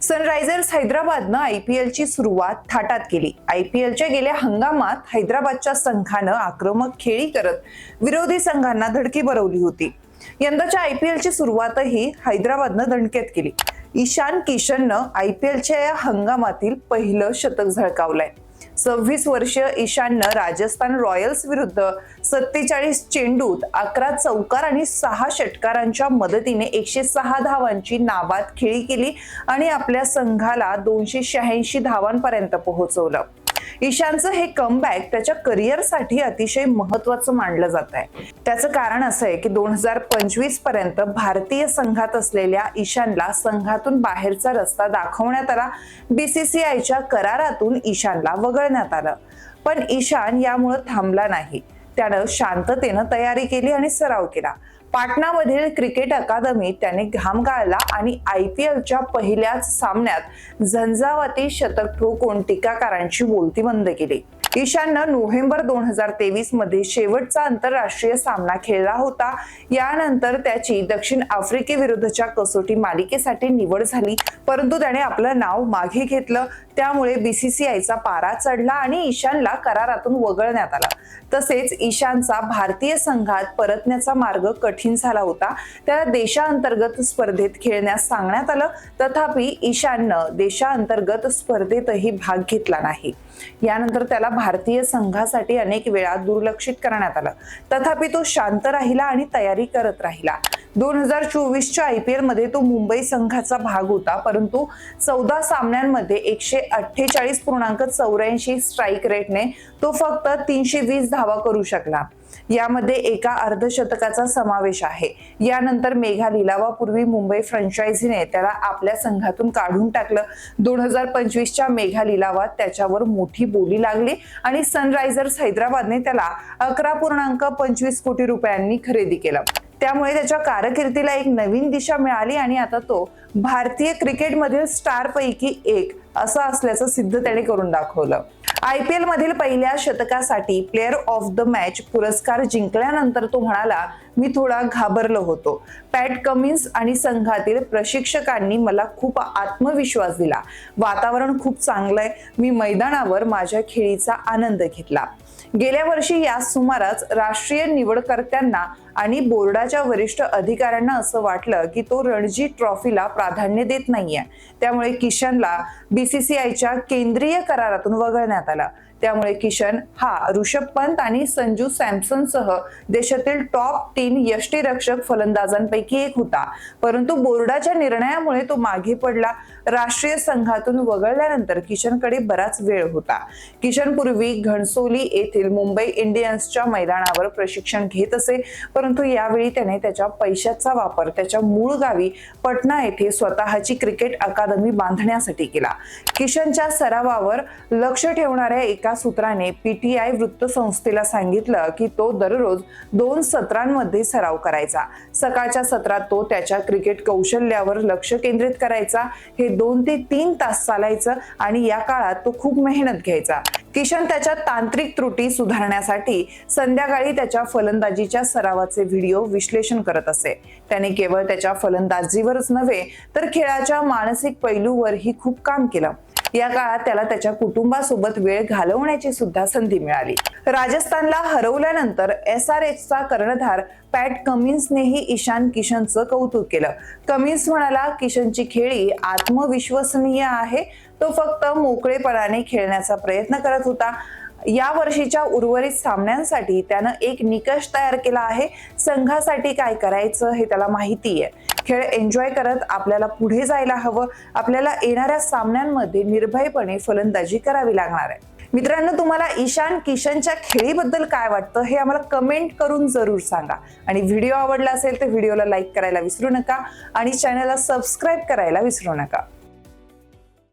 Sunrisers हैदराबादनं आयपीएलची सुरुवात थाटात केली। आयपीएलच्या गेल्या हंगामात हैदराबादच्या संघानं आक्रमक खेळी करत विरोधी संघांना धडकी भरवली होती। यंदाच्या आयपीएलची सुरुवातही हैदराबादनं दणक्यात केली। ईशान किशननं आयपीएलच्या या हंगामातील पहिलं शतक झळकावलंय। 26 वर्षीय ईशाननं राजस्थान रॉयल्स विरुद्ध 47 चेंडूत 11 चौकार आणि 6 षटकारांच्या मदतीने 106 धावांची नाबाद खेळी केली आणि आपल्या संघाला 286 धावांपर्यंत पोहोचवलं। ईशानचं हे कमबॅक त्याच्या करिअरसाठी अतिशय महत्त्वाचं मानलं जात आहे। त्याचं कारण असं आहे की 2025 पर्यंत भारतीय संघात असलेल्या ईशानला संघातून बाहेरचा रस्ता दाखवण्यात आला। बीसीसीआयच्या करारातून ईशानला वगळण्यात आलं, पण ईशान यामुळे थांबला नाही। त्यानं शांततेनं तयारी केली आणि सराव केला। पाटणामधील क्रिकेट अकादमीत त्याने घाम गाळला आणि आयपीएलच्या पहिल्याच सामन्यात झंझावाती शतक ठोकून टीकाकारांची बोलती बंद केली। ईशाननं नोव्हेंबर 2023 मध्ये शेवटचा आंतरराष्ट्रीय सामना खेळला होता। यानंतर त्याची दक्षिण आफ्रिकेविरुद्धच्या कसोटी मालिकेसाठी निवड झाली, परंतु त्याने आपलं नाव मागे घेतलं। त्यामुळे बीसीसीआयचा पारा चढला आणि ईशानला करारातून वगळण्यात आला। तसेच ईशानचा भारतीय संघात परतण्याचा मार्ग कठीण झाला होता। त्याला देशांतर्गत स्पर्धेत खेळण्यास सांगण्यात आलं, तथापि ईशाननं देशांतर्गत स्पर्धेतही भाग घेतला नाही। यानंतर त्याला भारतीय संघासाठी अनेक वेळा दुर्लक्षित करण्यात आलं, तथापि तो शांत राहिला आणि तयारी करत राहिला। 2024च्या आयपीएल मध्ये तो मुंबई संघाचा भाग होता, परंतु 14 सामन्यांमध्ये 148.84 स्ट्राईक रेटने तो फक्त 320 धावा करू शकला। यामध्ये एका अर्धशतकाचा समावेश आहे। यानंतर मेघा लिलावापूर्वी मुंबई फ्रँचायझीने त्याला आपल्या संघातून काढून टाकलं। 2025च्या मेघा लिलावात त्याच्यावर मोठी बोली लागली आणि सनरायझर्स हैदराबादने त्याला 11.25 कोटी रुपयांनी खरेदी केलं। त्यामुळे त्याच्या कारकिर्दीला एक नवीन दिशा मिळाली आणि आता तो भारतीय क्रिकेटमधील स्टार पैकी एक असा असल्याचं सिद्ध त्याने करून दाखवलं। आयपीएल मधील पहिल्या शतकासाठी प्लेयर ऑफ द मॅच पुरस्कार जिंकल्यानंतर तो म्हणाला, मी थोडा घाबरलो होतो। पॅट कमिन्स आणि संघातील प्रशिक्षकांनी मला खूप आत्मविश्वास दिला। वातावरण खूप चांगलं आहे। मी मैदानावर माझ्या खेळीचा आनंद घेतला। गेल्या वर्षी या सुमारास राष्ट्रीय निवडकर्त्यांना आणि बोर्डाच्या वरिष्ठ अधिकाऱ्यांना असं वाटलं की तो रणजी ट्रॉफीला प्राधान्य देत नाहीये। त्यामुळे किशनला बीसीसीआयच्या केंद्रीय करारातून वगळण्यात आलं। त्यामुळे किशन हा ऋषभ पंत आणि संजू सॅमसनसह देशातील टॉप 3 यष्टिरक्षक फलंदाजांपैकी एक होता, परंतु बोर्डाच्या निर्णयामुळे तो मागे पडला। राष्ट्रीय संघातून वगळल्यानंतर किशनकडे बराच वेळ होता। किशन पूर्वी घणसोली येथील मुंबई इंडियन्सच्या मैदानावर प्रशिक्षण घेत असे, परंतु यावेळी त्याने त्याच्या पैशाचा वापर त्याच्या मूळ गावी पटना येथे स्वतःची क्रिकेट अकादमी बांधण्यासाठी केला। किशनच्या सरावावर लक्ष ठेवणाऱ्या एका सूत्राने पीटीआय वृत्तसंस्थेला सांगितलं की तो दररोज 2 सत्रांमध्ये सराव करायचा। सकाळच्या सत्रात तो त्याच्या क्रिकेट कौशल्यावर लक्ष केंद्रित करायचा। हे 2 ते 3 तास चालायचं आणि या काळात तो खूप मेहनत घ्यायचा। किशन त्याच्या तांत्रिक त्रुटी सुधारण्यासाठी संध्याकाळी त्याच्या फलंदाजीच्या सरावाचे व्हिडिओ विश्लेषण करत असे। त्याने केवळ त्याच्या फलंदाजीवरच नव्हे तर खेळाच्या मानसिक पैलूवरही खूप काम केलं। या काळात त्याला त्याच्या कुटुंबासोबत वेळ घालवण्याची सुद्धा संधी मिळाली। राजस्थानला हरवल्यानंतर एसआरएचचा कर्णधार पॅट कमिन्सनेही ईशान किशनचं कौतुक केलं। कमिन्स म्हणाला, किशनची खेळी आत्मविश्वसनीय आहे। तो फक्त मोकळेपणाने खेळण्याचा प्रयत्न करत होता। या वर्षीच्या उर्वरित सामन्यांसाठी त्यानं एक निकष तयार केला आहे। संघासाठी काय करायचं हे त्याला माहिती आहे। खेळ एन्जॉय करत आपल्याला पुढे जायला हवं। आपल्याला येणाऱ्या सामन्यांमध्ये निर्भयपणे फलंदाजी करावी लागणार आहे। मित्रांनो, तुम्हाला ईशान किशनच्या खेळीबद्दल काय वाटतं हे आम्हाला कमेंट करून जरूर सांगा आणि व्हिडिओ आवडला असेल तर व्हिडिओला लाईक करायला विसरू नका आणि चॅनलला सबस्क्राईब करायला विसरू नका।